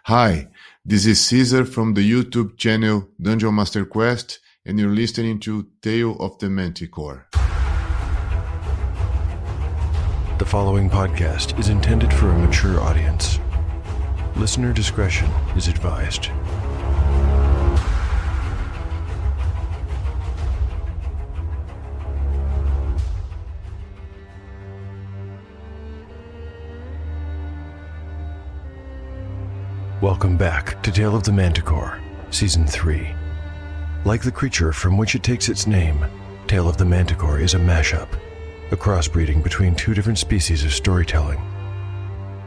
Hi, this is Caesar from the YouTube channel Dungeon Master Quest, and you're listening to Tale of the Manticore. The following podcast is intended for a mature audience. Listener discretion is advised. Welcome back to Tale of the Manticore, Season 3. Like the creature from which it takes its name, Tale of the Manticore is a mashup, a crossbreeding between two different species of storytelling.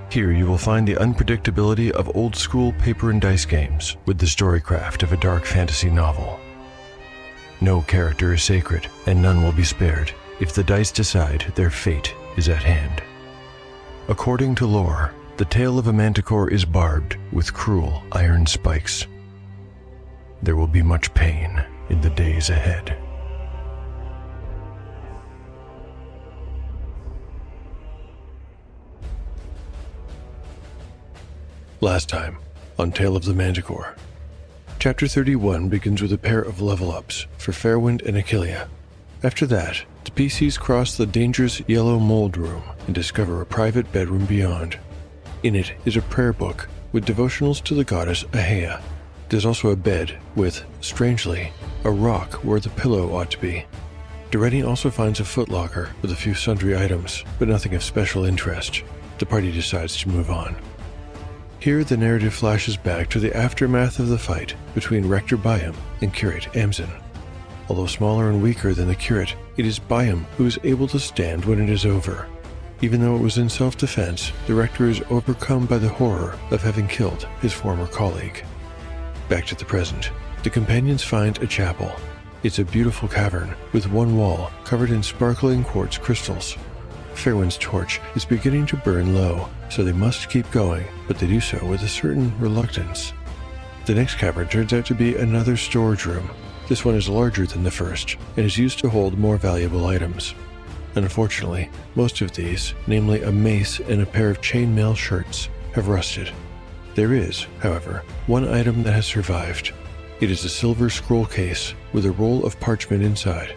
Here you will find the unpredictability of old-school paper and dice games with the storycraft of a dark fantasy novel. No character is sacred, and none will be spared if the dice decide their fate is at hand. According to lore, the tail of a manticore is barbed with cruel iron spikes. There will be much pain in the days ahead. Last time on Tale of the Manticore. Chapter 31 begins with a pair of level-ups for Fairwind and Achillea. After that, the PCs cross the dangerous yellow mold room and discover a private bedroom beyond. In it is a prayer book with devotionals to the goddess Ahea. There's also a bed with, strangely, a rock where the pillow ought to be. Dureni also finds a footlocker with a few sundry items, but nothing of special interest. The party decides to move on. Here the narrative flashes back to the aftermath of the fight between Rector Byam and Curate Amzin. Although smaller and weaker than the Curate, it is Byam who is able to stand when it is over. Even though it was in self-defense, the Rector is overcome by the horror of having killed his former colleague. Back to the present, the companions find a chapel. It's a beautiful cavern with one wall covered in sparkling quartz crystals. Fairwind's torch is beginning to burn low, so they must keep going, but they do so with a certain reluctance. The next cavern turns out to be another storage room. This one is larger than the first, and is used to hold more valuable items. Unfortunately, most of these, namely a mace and a pair of chainmail shirts, have rusted. There is, however, one item that has survived. It is a silver scroll case with a roll of parchment inside.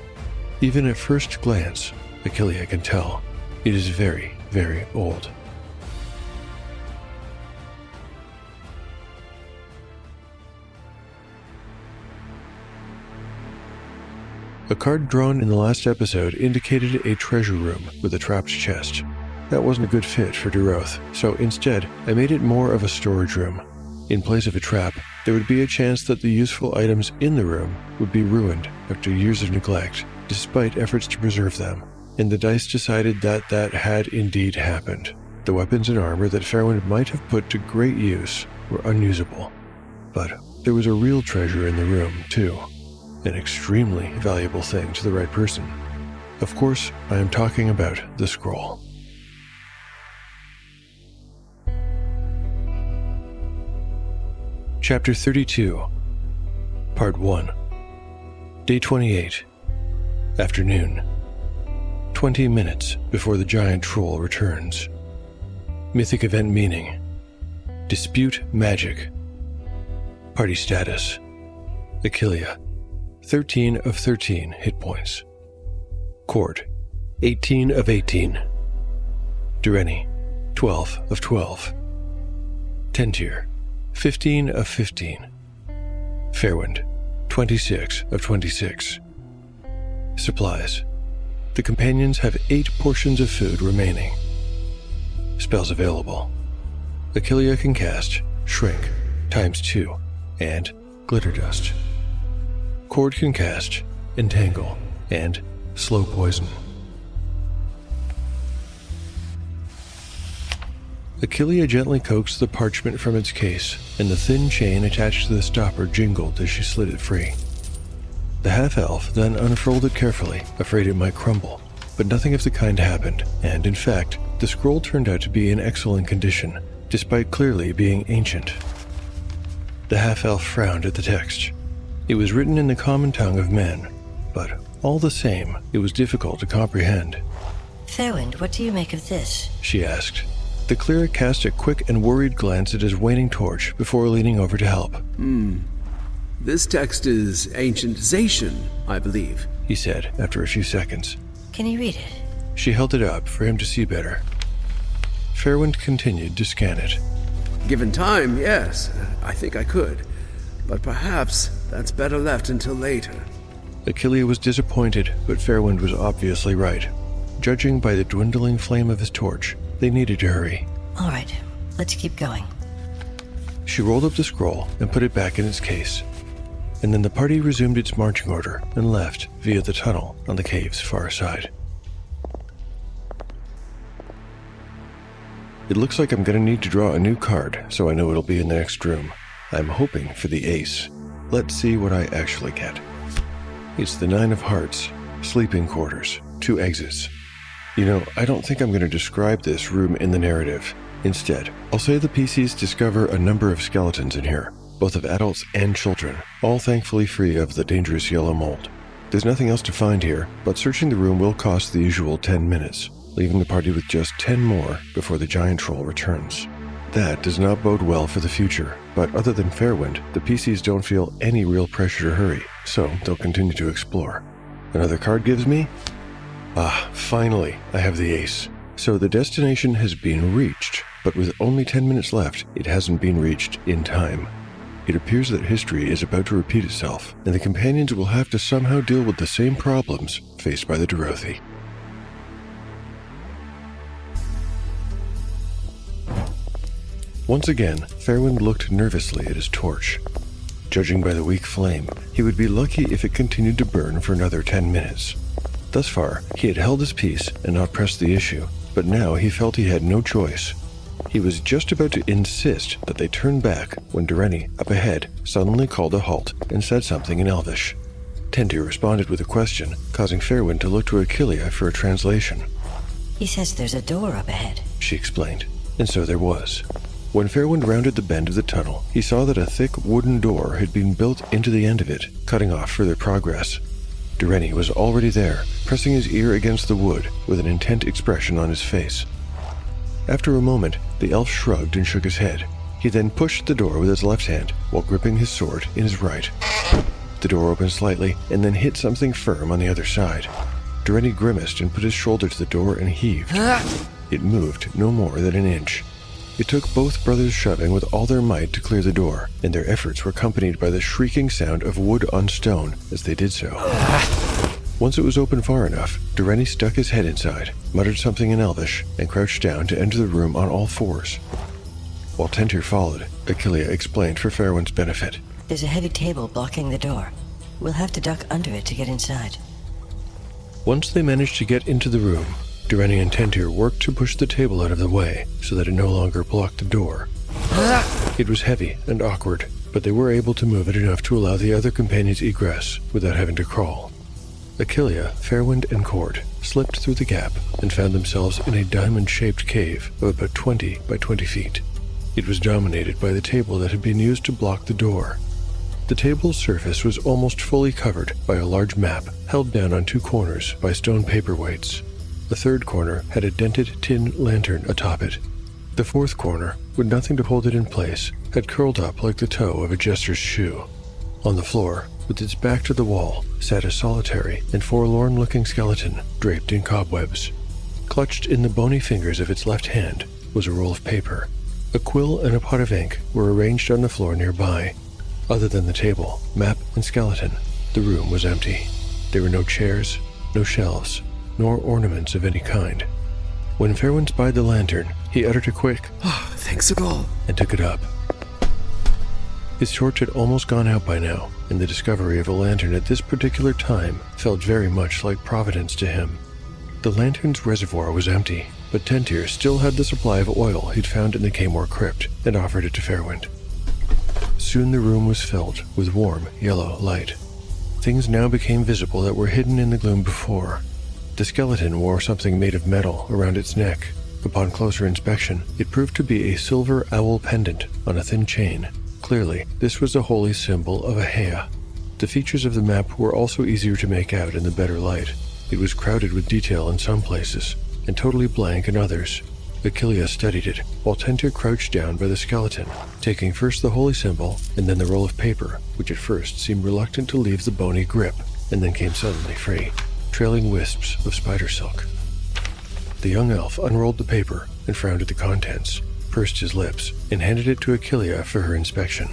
Even at first glance, Achillea can tell it is very, very old. A card drawn in the last episode indicated a treasure room with a trapped chest. That wasn't a good fit for Duroth, so instead I made it more of a storage room. In place of a trap, there would be a chance that the useful items in the room would be ruined after years of neglect, despite efforts to preserve them, and the dice decided that that had indeed happened. The weapons and armor that Fairwind might have put to great use were unusable. But there was a real treasure in the room, too. An extremely valuable thing to the right person. Of course, I am talking about the scroll. Chapter 32, Part 1. Day 28. Afternoon. 20 minutes before the giant troll returns. Mythic event meaning: Dispute magic. Party status: Achillea, 13 of 13 hit points. Court, 18 of 18. Dureni, 12 of 12. Tentir, 15 of 15. Fairwind, 26 of 26. Supplies. The companions have 8 portions of food remaining. Spells available. Achillea can cast Shrink ×2 and Glitter Dust. Cord can cast Entangle and Slow Poison. Achillea gently coaxed the parchment from its case, and the thin chain attached to the stopper jingled as she slid it free. The half-elf then unfurled it carefully, afraid it might crumble, but nothing of the kind happened, and in fact, the scroll turned out to be in excellent condition, despite clearly being ancient. The half-elf frowned at the text. It was written in the common tongue of men, but all the same, it was difficult to comprehend. Fairwind, what do you make of this? She asked. The cleric cast a quick and worried glance at his waning torch before leaning over to help. This text is ancient Zacian, I believe, he said after a few seconds. Can you read it? She held it up for him to see better. Fairwind continued to scan it. Given time, yes, I think I could. But perhaps that's better left until later. Achillea was disappointed, but Fairwind was obviously right. Judging by the dwindling flame of his torch, they needed to hurry. All right, let's keep going. She rolled up the scroll and put it back in its case. And then the party resumed its marching order and left via the tunnel on the cave's far side. It looks like I'm going to need to draw a new card, so I know it'll be in the next room. I'm hoping for the ace. Let's see what I actually get. It's the 9 of hearts, sleeping quarters, 2 exits. You know, I don't think I'm going to describe this room in the narrative. Instead, I'll say the PCs discover a number of skeletons in here, both of adults and children, all thankfully free of the dangerous yellow mold. There's nothing else to find here, but searching the room will cost the usual 10 minutes, leaving the party with just 10 more before the giant troll returns. That does not bode well for the future, but other than Fairwind, the PCs don't feel any real pressure to hurry, so they'll continue to explore. Another card gives me? Finally, I have the ace. So the destination has been reached, but with only 10 minutes left, it hasn't been reached in time. It appears that history is about to repeat itself, and the companions will have to somehow deal with the same problems faced by the Dorothy. Once again, Fairwind looked nervously at his torch. Judging by the weak flame, he would be lucky if it continued to burn for another 10 minutes. Thus far, he had held his peace and not pressed the issue, but now he felt he had no choice. He was just about to insist that they turn back when Doreni, up ahead, suddenly called a halt and said something in Elvish. Tentir responded with a question, causing Fairwind to look to Achillea for a translation. He says there's a door up ahead, she explained, and so there was. When Fairwind rounded the bend of the tunnel, he saw that a thick wooden door had been built into the end of it, cutting off further progress. Doreni was already there, pressing his ear against the wood with an intent expression on his face. After a moment, the elf shrugged and shook his head. He then pushed the door with his left hand while gripping his sword in his right. The door opened slightly and then hit something firm on the other side. Doreni grimaced and put his shoulder to the door and heaved. It moved no more than an inch. It took both brothers shoving with all their might to clear the door, and their efforts were accompanied by the shrieking sound of wood on stone as they did so. Once it was open far enough, Doreni stuck his head inside, muttered something in Elvish, and crouched down to enter the room on all fours. While Tentir followed, Achillea explained for Fairwind's benefit. There's a heavy table blocking the door. We'll have to duck under it to get inside. Once they managed to get into the room, Doreni and Tentir worked to push the table out of the way so that it no longer blocked the door. It was heavy and awkward, but they were able to move it enough to allow the other companions egress without having to crawl. Achillea, Fairwind, and Cord slipped through the gap and found themselves in a diamond-shaped cave of about 20 by 20 feet. It was dominated by the table that had been used to block the door. The table's surface was almost fully covered by a large map held down on 2 corners by stone paperweights. The 3rd corner had a dented tin lantern atop it. The 4th corner, with nothing to hold it in place, had curled up like the toe of a jester's shoe. On the floor, with its back to the wall, sat a solitary and forlorn-looking skeleton draped in cobwebs. Clutched in the bony fingers of its left hand was a roll of paper. A quill and a pot of ink were arranged on the floor nearby. Other than the table, map, and skeleton, the room was empty. There were no chairs, no shelves, nor ornaments of any kind. When Fairwind spied the lantern, he uttered a quick, Thanks a all, and took it up. His torch had almost gone out by now, and the discovery of a lantern at this particular time felt very much like providence to him. The lantern's reservoir was empty, but Tentir still had the supply of oil he'd found in the Kaymore crypt and offered it to Fairwind. Soon the room was filled with warm, yellow light. Things now became visible that were hidden in the gloom before. The skeleton wore something made of metal around its neck. Upon closer inspection, it proved to be a silver owl pendant on a thin chain. Clearly, this was the holy symbol of a Hea. The features of the map were also easier to make out in the better light. It was crowded with detail in some places, and totally blank in others. Achillea studied it, while Tenter crouched down by the skeleton, taking first the holy symbol and then the roll of paper, which at first seemed reluctant to leave the bony grip, and then came suddenly free, trailing wisps of spider silk. The young elf unrolled the paper and frowned at the contents, pursed his lips, and handed it to Achillea for her inspection.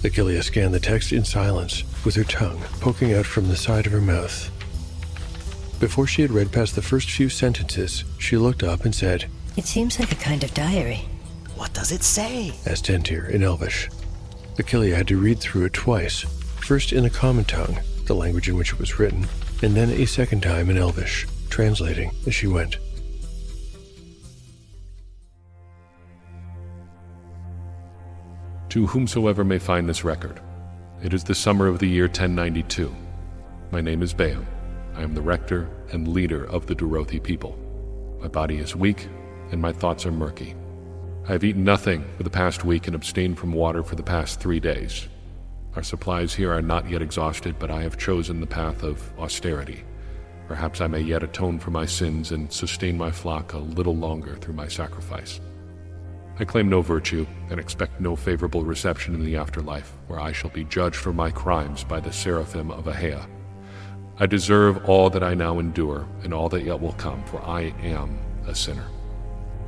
Achillea scanned the text in silence, with her tongue poking out from the side of her mouth. Before she had read past the first few sentences, she looked up and said, It seems like a kind of diary. What does it say? asked Tenter in Elvish. Achillea had to read through it twice, first in the common tongue, the language in which it was written, and then a second time in Elvish, translating as she went. To whomsoever may find this record, it is the summer of the year 1092. My name is Baam. I am the rector and leader of the Durothi people. My body is weak, and my thoughts are murky. I have eaten nothing for the past week and abstained from water for the past 3 days. Our supplies here are not yet exhausted, but I have chosen the path of austerity. Perhaps I may yet atone for my sins and sustain my flock a little longer through my sacrifice. I claim no virtue and expect no favorable reception in the afterlife, where I shall be judged for my crimes by the seraphim of Ahea. I deserve all that I now endure and all that yet will come, for I am a sinner.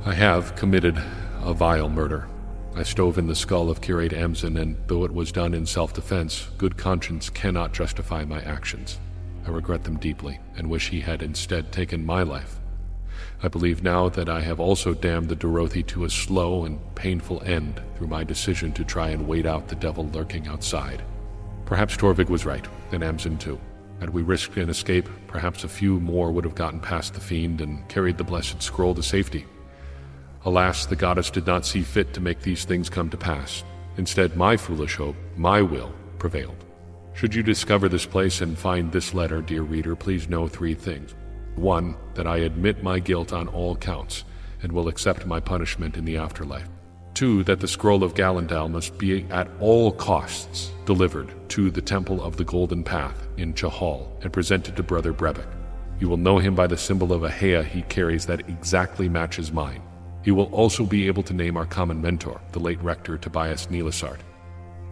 I have committed a vile murder. I stove in the skull of Curate Amzin, and though it was done in self-defense, good conscience cannot justify my actions. I regret them deeply and wish he had instead taken my life. I believe now that I have also damned the Durothi to a slow and painful end through my decision to try and wait out the devil lurking outside. Perhaps Torvig was right, and Amzin too. Had we risked an escape, perhaps a few more would have gotten past the fiend and carried the blessed scroll to safety. Alas, the goddess did not see fit to make these things come to pass. Instead, my foolish hope, my will, prevailed. Should you discover this place and find this letter, dear reader, please know 3 things. 1, that I admit my guilt on all counts, and will accept my punishment in the afterlife. 2, that the scroll of Gallandal must be at all costs delivered to the Temple of the Golden Path in Chahal and presented to Brother Brevik. You will know him by the symbol of Ahea he carries that exactly matches mine. He will also be able to name our common mentor, the late rector Tobias Neelisart.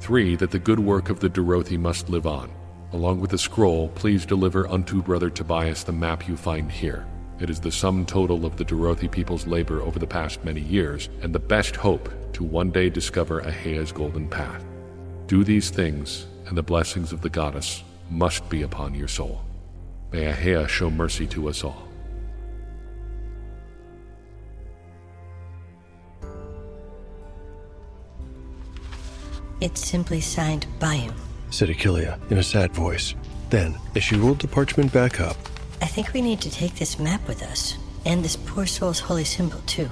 3, that the good work of the Durothi must live on. Along with the scroll, please deliver unto Brother Tobias the map you find here. It is the sum total of the Durothi people's labor over the past many years, and the best hope to one day discover Ahea's golden path. Do these things, and the blessings of the goddess must be upon your soul. May Ahea show mercy to us all. It's simply signed Bayum, said Achillea in a sad voice. Then, as she rolled the parchment back up, I think we need to take this map with us, and this poor soul's holy symbol, too.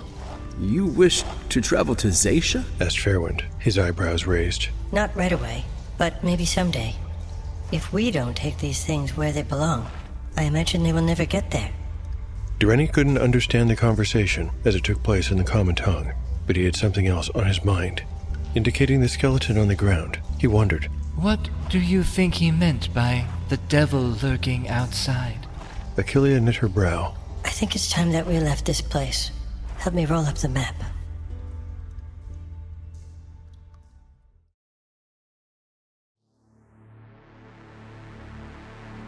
You wish to travel to Zaisha? asked Fairwind, his eyebrows raised. Not right away, but maybe someday. If we don't take these things where they belong, I imagine they will never get there. Durrani couldn't understand the conversation as it took place in the common tongue, but he had something else on his mind. Indicating the skeleton on the ground, he wondered, What do you think he meant by the devil lurking outside? Achillea knit her brow. I think it's time that we left this place. Help me roll up the map.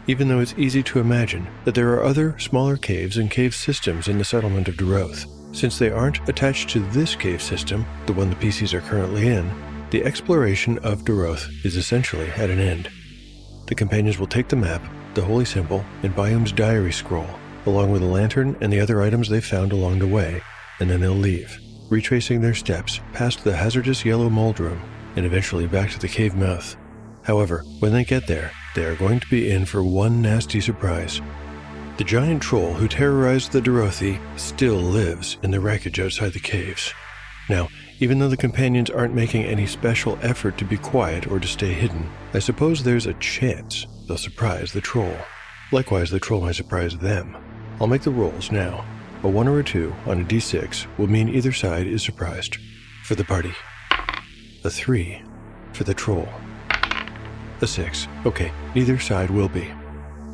Even though it's easy to imagine that there are other, smaller caves and cave systems in the settlement of Duroth, since they aren't attached to this cave system, the one the PCs are currently in, the exploration of Duroth is essentially at an end. The companions will take the map, the holy symbol, and Bayum's diary scroll, along with a lantern and the other items they found along the way, and then they'll leave, retracing their steps past the hazardous yellow mold room, and eventually back to the cave mouth. However, when they get there, they are going to be in for one nasty surprise. The giant troll who terrorized the Durothi still lives in the wreckage outside the caves. Now, even though the companions aren't making any special effort to be quiet or to stay hidden, I suppose there's a chance they'll surprise the troll. Likewise, the troll might surprise them. I'll make the rolls now. A 1 or a 2 on a d6 will mean either side is surprised. For the party. A 3 for the troll. A 6. Okay, neither side will be.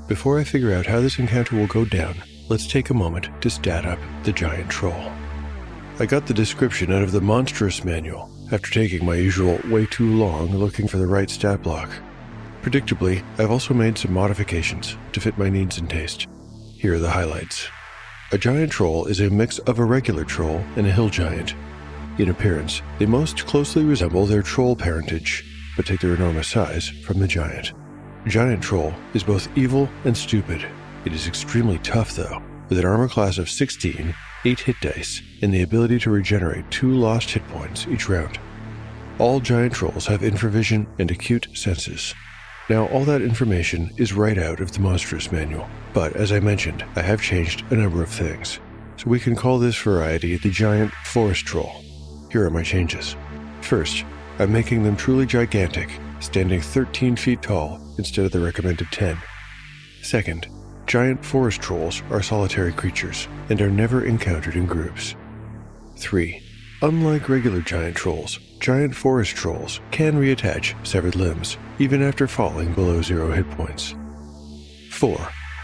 Before I figure out how this encounter will go down, let's take a moment to stat up the giant troll. I got the description out of the monstrous manual after taking my usual way too long looking for the right stat block. Predictably, I've also made some modifications to fit my needs and taste. Here are the highlights. A giant troll is a mix of a regular troll and a hill giant. In appearance, they most closely resemble their troll parentage, but take their enormous size from the giant. Giant Troll is both evil and stupid. It is extremely tough, though, with an armor class of 16, 8 hit dice, and the ability to regenerate 2 lost hit points each round. All giant trolls have infravision and acute senses. Now, all that information is right out of the monstrous manual, but as I mentioned, I have changed a number of things. So we can call this variety the giant forest troll. Here are my changes. First, I'm making them truly gigantic, standing 13 feet tall instead of the recommended 10. Second, giant forest trolls are solitary creatures and are never encountered in groups. 3. Unlike regular giant trolls, giant forest trolls can reattach severed limbs, even after falling below 0 hit points. 4.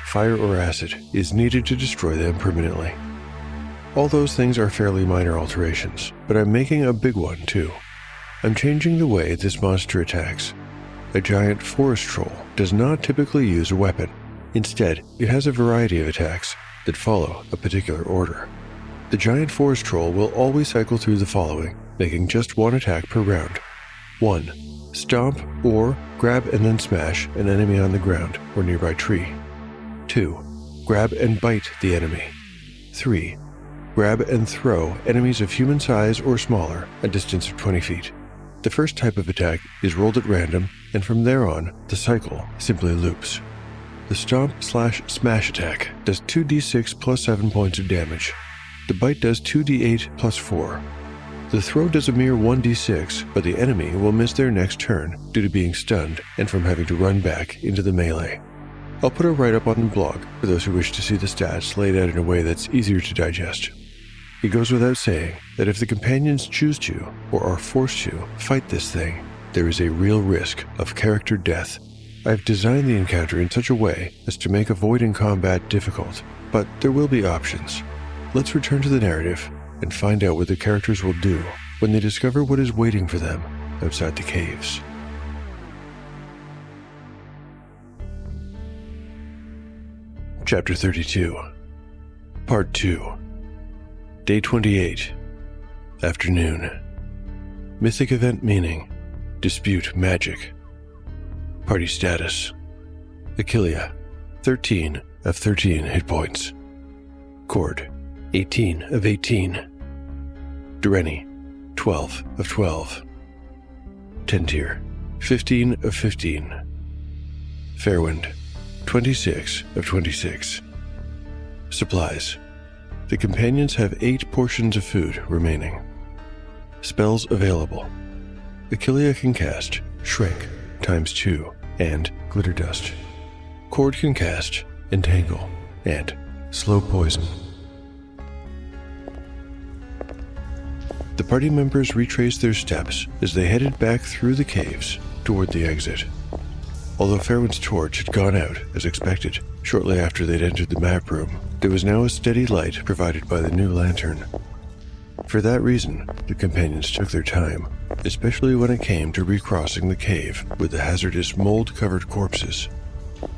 Fire or acid is needed to destroy them permanently. All those things are fairly minor alterations, but I'm making a big one too. I'm changing the way this monster attacks. A giant forest troll does not typically use a weapon. Instead, it has a variety of attacks that follow a particular order. The giant forest troll will always cycle through the following, making just one attack per round. 1. Stomp or grab and then smash an enemy on the ground or nearby tree. 2. Grab and bite the enemy. 3. Grab and throw enemies of human size or smaller a distance of 20 feet. The first type of attack is rolled at random, and from there on, the cycle simply loops. The stomp/smash attack does 2d6 plus 7 points of damage. The bite does 2d8 plus 4. The throw does a mere 1d6, but the enemy will miss their next turn due to being stunned and from having to run back into the melee. I'll put a write-up on the blog for those who wish to see the stats laid out in a way that's easier to digest. It goes without saying that if the companions choose to, or are forced to, fight this thing, there is a real risk of character death. I've designed the encounter in such a way as to make avoiding combat difficult, but there will be options. Let's return to the narrative and find out what the characters will do when they discover what is waiting for them outside the caves. Chapter 32. Part 2. Day 28. Afternoon. Mythic event meaning: dispute magic. Party status: Achillea, 13 of 13 hit points. Cord, 18 of 18. Dureni, 12 of 12. Tentir, 15 of 15. Fairwind, 26 of 26. Supplies: the companions have 8 portions of food remaining. Spells available: Achillea can cast Shrink ×2 and Glitter Dust. Cord can cast Entangle and Slow Poison. The party members retraced their steps as they headed back through the caves toward the exit. Although Fairwind's torch had gone out, as expected, shortly after they'd entered the map room, there was now a steady light provided by the new lantern. For that reason, the companions took their time, especially when it came to recrossing the cave with the hazardous mold-covered corpses.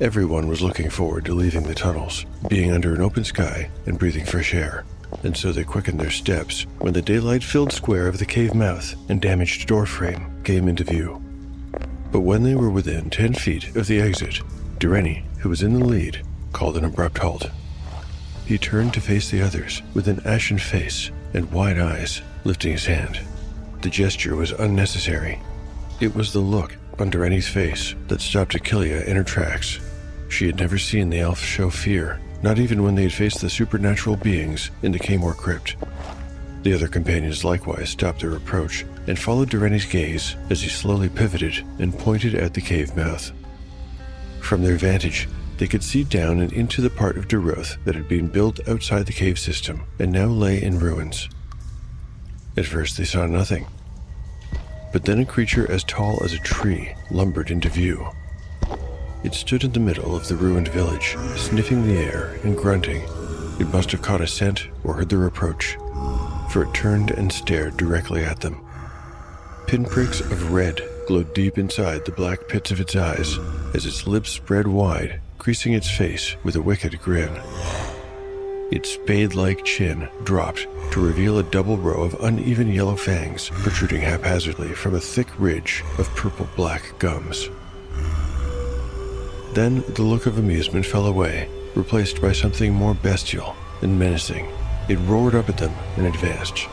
Everyone was looking forward to leaving the tunnels, being under an open sky and breathing fresh air, and so they quickened their steps when the daylight-filled square of the cave mouth and damaged doorframe came into view. But when they were within 10 feet of the exit, Dureni, who was in the lead, called an abrupt halt. He turned to face the others with an ashen face and wide eyes, lifting his hand. The gesture was unnecessary. It was the look on Dureni's face that stopped Achillea in her tracks. She had never seen the elf show fear, not even when they had faced the supernatural beings in the Kaymor crypt. The other companions likewise stopped their approach and followed Dureni's gaze as he slowly pivoted and pointed at the cave mouth. From their vantage, they could see down and into the part of Duroth that had been built outside the cave system and now lay in ruins. At first they saw nothing, but then a creature as tall as a tree lumbered into view. It stood in the middle of the ruined village, sniffing the air and grunting. It must have caught a scent or heard their approach, for it turned and stared directly at them. Pinpricks of red glowed deep inside the black pits of its eyes as its lips spread wide, creasing its face with a wicked grin. Its spade-like chin dropped to reveal a double row of uneven yellow fangs protruding haphazardly from a thick ridge of purple-black gums. Then the look of amusement fell away, replaced by something more bestial and menacing. It roared up at them and advanced.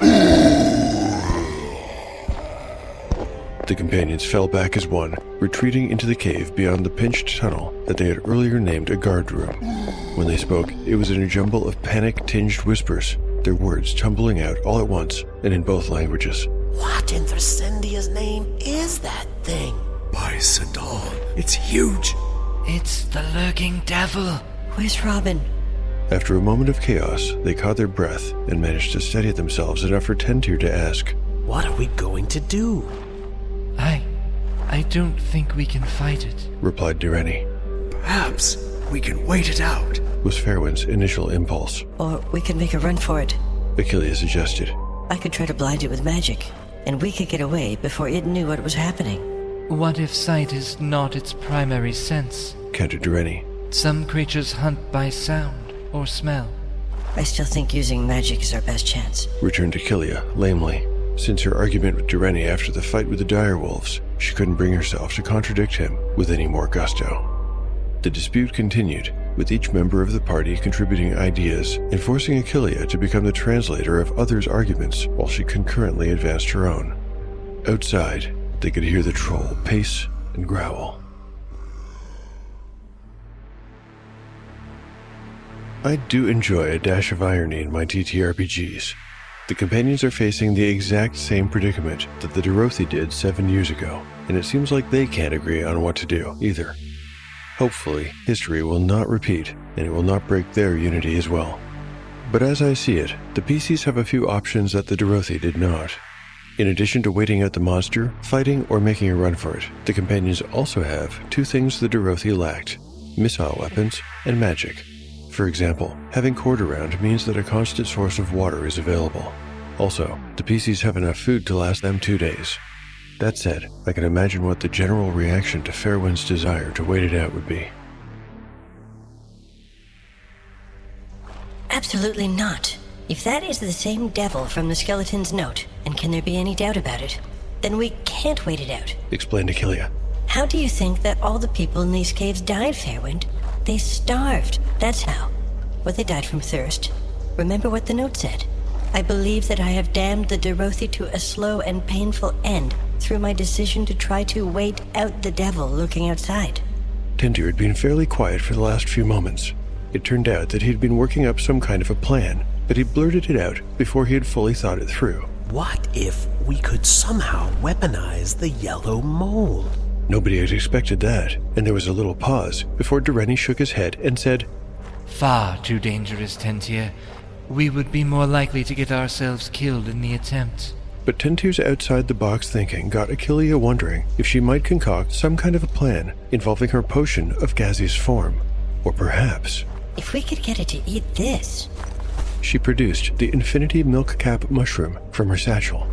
The companions fell back as one, retreating into the cave beyond the pinched tunnel that they had earlier named a guard room. When they spoke, it was in a jumble of panic-tinged whispers, their words tumbling out all at once and in both languages. What in Thracendia's name is that thing? By Sadal, it's huge. It's the lurking devil. Where's Robin? After a moment of chaos, they caught their breath and managed to steady themselves enough for Tentir to ask, What are we going to do? I don't think we can fight it, replied Direni. Perhaps we can wait it out, Was Fairwind's initial impulse. Or we could make a run for it. Achilles suggested. I could try to blind it with magic, and we could get away before it knew what was happening. What if sight is not its primary sense? Countered Direni. Some creatures hunt by sound or smell. I still think using magic is our best chance. Returned Achilles lamely. Since her argument with Direni after the fight with the direwolves, she couldn't bring herself to contradict him with any more gusto. The dispute continued, with each member of the party contributing ideas and forcing Achilles to become the translator of others' arguments while she concurrently advanced her own. Outside, they could hear the troll pace and growl. I do enjoy a dash of irony in my TTRPGs. The companions are facing the exact same predicament that the Dorothi did 7 years ago, and it seems like they can't agree on what to do, either. Hopefully, history will not repeat, and it will not break their unity as well. But as I see it, the PCs have a few options that the Dorothi did not. In addition to waiting out the monster, fighting, or making a run for it, the companions also have 2 things the Dorothi lacked: missile weapons and magic. For example, having cord around means that a constant source of water is available. Also, the PCs have enough food to last them 2 days. That said, I can imagine what the general reaction to Fairwind's desire to wait it out would be. Absolutely not. If that is the same devil from the skeleton's note, and can there be any doubt about it, then we can't wait it out. Explained Achilles. How do you think that all the people in these caves died, Fairwind? They starved, that's how. Or they died from thirst. Remember what the note said. I believe that I have damned the Dorothi to a slow and painful end through my decision to try to wait out the devil lurking outside. Tentir had been fairly quiet for the last few moments. It turned out that he'd been working up some kind of a plan, but he blurted it out before he had fully thought it through. What if we could somehow weaponize the yellow mold? Nobody had expected that, and there was a little pause before Direni shook his head and said, Far too dangerous, Tentir. We would be more likely to get ourselves killed in the attempt. But Tentir's outside-the-box thinking got Achilles wondering if she might concoct some kind of a plan involving her potion of Gazi's form. Or perhaps... If we could get it to eat this... She produced the infinity milk cap mushroom from her satchel.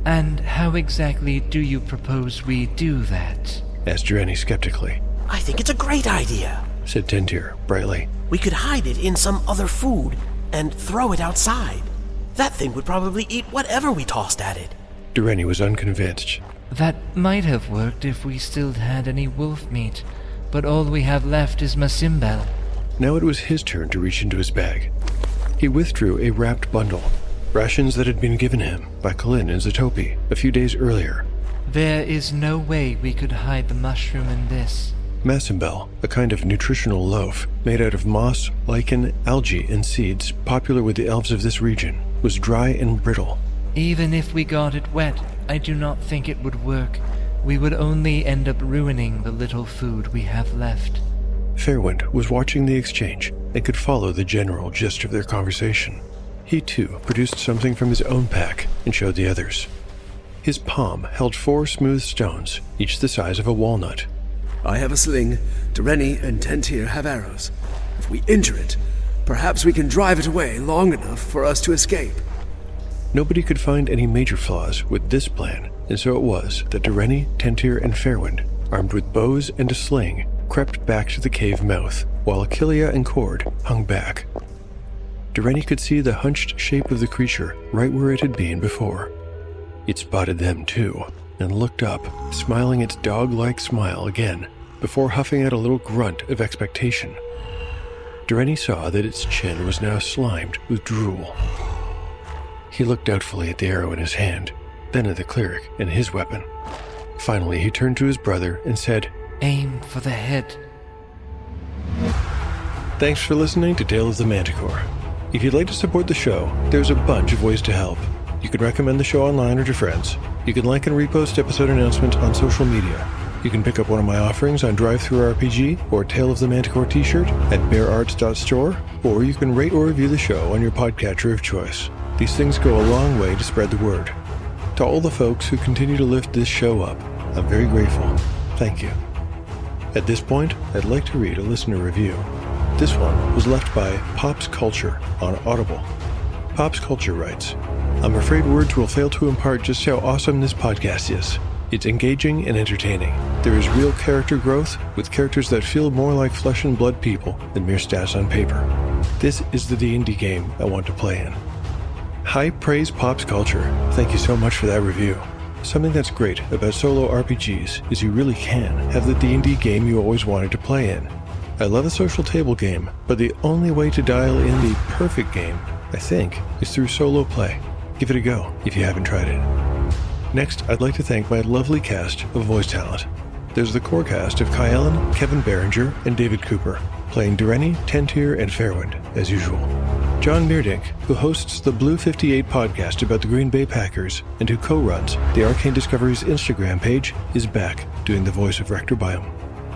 And how exactly do you propose we do that? Asked Direni skeptically. I think it's a great idea, Said Tentir brightly. We could hide it in some other food and throw it outside. That thing would probably eat whatever we tossed at it. Direni was unconvinced. That might have worked if we still had any wolf meat, but all we have left is Masimbel. Now it was his turn to reach into his bag. He withdrew a wrapped bundle, rations that had been given him by Kalin and Zatopi a few days earlier. There is no way we could hide the mushroom in this. Masimbel, a kind of nutritional loaf made out of moss, lichen, algae, and seeds popular with the elves of this region, was dry and brittle. Even if we got it wet, I do not think it would work. We would only end up ruining the little food we have left. Fairwind was watching the exchange and could follow the general gist of their conversation. He too produced something from his own pack and showed the others. His palm held 4 smooth stones, each the size of a walnut. I have a sling, Direni and Tentir have arrows. If we injure it, perhaps we can drive it away long enough for us to escape. Nobody could find any major flaws with this plan, and so it was that Direni, Tentir, and Fairwind, armed with bows and a sling, crept back to the cave mouth, while Achillea and Cord hung back. Direni could see the hunched shape of the creature right where it had been before. It spotted them too, and looked up, smiling its dog-like smile again, before huffing out a little grunt of expectation. Direni saw that its chin was now slimed with drool. He looked doubtfully at the arrow in his hand, then at the cleric and his weapon. Finally, he turned to his brother and said, Aim for the head. Thanks for listening to Tale of the Manticore. If you'd like to support the show, there's a bunch of ways to help. You can recommend the show online or to friends. You can like and repost episode announcements on social media. You can pick up one of my offerings on DriveThruRPG or Tale of the Manticore t-shirt at beararts.store, or you can rate or review the show on your podcatcher of choice. These things go a long way to spread the word. To all the folks who continue to lift this show up, I'm very grateful. Thank you. At this point, I'd like to read a listener review. This one was left by Pops Culture on Audible. Pops Culture writes, I'm afraid words will fail to impart just how awesome this podcast is. It's engaging and entertaining. There is real character growth, with characters that feel more like flesh and blood people than mere stats on paper. This is the D&D game I want to play in. High praise Pops Culture. Thank you so much for that review. Something that's great about solo RPGs is you really can have the D&D game you always wanted to play in. I love a social table game, but the only way to dial in the perfect game, I think, is through solo play. Give it a go if you haven't tried it. Next, I'd like to thank my lovely cast of voice talent. There's the core cast of Kai Ellen, Kevin Berenger, and David Cooper, playing Direni, Tentir, and Fairwind, as usual. John Meerdink, who hosts the Blue 58 podcast about the Green Bay Packers, and who co-runs the Arcane Discoveries Instagram page, is back doing the voice of Rector Biome.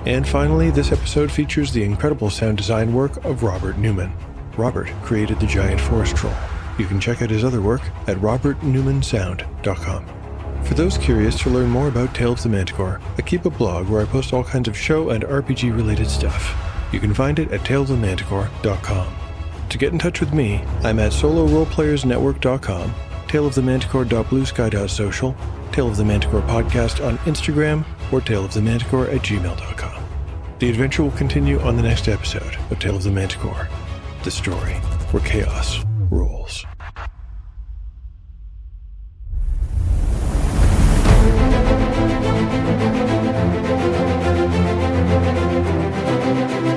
And finally, this episode features the incredible sound design work of Robert Newman. Robert created the giant forest troll. You can check out his other work at robertnewmansound.com. For those curious to learn more about Tale of the Manticore, I keep a blog where I post all kinds of show and RPG related stuff. You can find it at taleofthemanticore.com. To get in touch with me, I'm at soloroleplayersnetwork.com, taleofthemanticore.bluesky.social, Tale of the Manticore podcast on Instagram, or taleofthemanticore@gmail.com. The adventure will continue on the next episode of Tale of the Manticore, the story where chaos